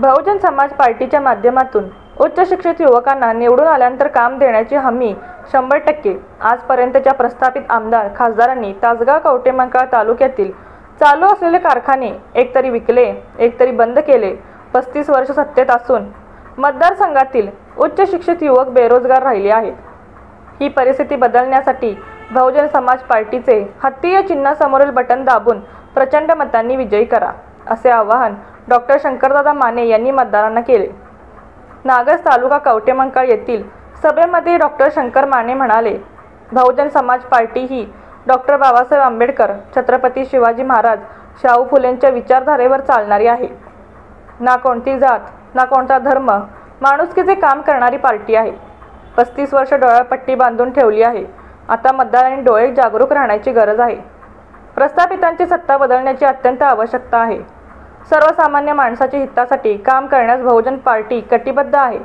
बहुजन समाज पार्टीच्या माध्यमातून उच्च शिक्षित युवकांना निवडून आल्यानंतर काम देण्याची हमी 100%। आजपर्यंतच्या प्रस्थापित आमदार खासदारांनी तासगाव कवठेमहांकाळ तालुक्यातील चालू असलेले कारखाने एकतरी विकले, एकतरी बंद केले। 35 वर्ष सत्तेत असून मतदारसंघातील उच्च शिक्षित युवक बेरोजगार राहिले आहेत। ही परिस्थिती बदलण्यासाठी बहुजन समाज पार्टीचे हत्ती या चिन्हासमोरील बटन दाबून प्रचंड मतांनी विजयी करा, असे आवाहन डॉक्टर शंकरदादा माने यांनी मतदारांना केले। नागस तालुका कवठेमहांकाळ येथील सभेमध्ये डॉक्टर शंकर माने म्हणाले, बहुजन समाज पार्टी ही डॉक्टर बाबासाहेब आंबेडकर, छत्रपती शिवाजी महाराज, शाहू फुलेंच्या विचारधारेवर चालणारी आहे। ना कोणती जात, ना कोणता धर्म, माणुसकीचे काम करणारी पार्टी आहे। 35 वर्ष डोळ्यापट्टी बांधून ठेवली आहे। आता मतदारांनी डोळे जागरूक राहण्याची गरज आहे। प्रस्थापितांची सत्ता बदलण्याची अत्यंत आवश्यकता आहे। सर्वसामान्य माणसाच्या हितासाठी काम करण्यास बहुजन पार्टी कटिबद्ध आहे।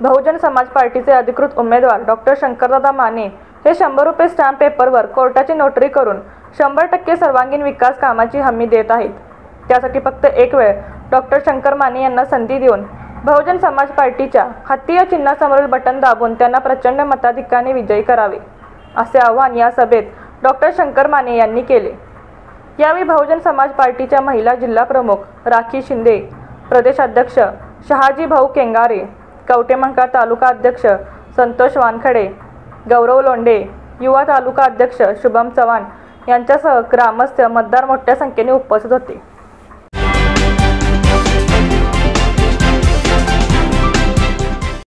बहुजन समाज पार्टीचे अधिकृत उमेदवार डॉक्टर शंकरदादा माने हे 100 रुपये स्टॅम्प पेपरवर कोर्टाची नोटरी करून 100% सर्वांगीण विकास कामाची हमी देत आहेत। त्यासाठी फक्त एक वेळ डॉक्टर शंकर माने यांना संधी देऊन बहुजन समाज पार्टीच्या हत्ती या चिन्हासमोरील बटन दाबून त्यांना प्रचंड मताधिक्याने विजयी करावे, असे आवाहन या सभेत डॉक्टर शंकर माने यांनी केले। यावेळी बहुजन समाज पार्टीच्या महिला जिल्हा प्रमुख राखी शिंदे, प्रदेशाध्यक्ष शहाजी भाऊ केंगारे, कवठेमहांकाळ तालुका अध्यक्ष संतोष वानखडे, गौरव लोंढे, युवा तालुका अध्यक्ष शुभम चव्हाण यांच्यासह ग्रामस्थ मतदार मोठ्या संख्येने उपस्थित होते।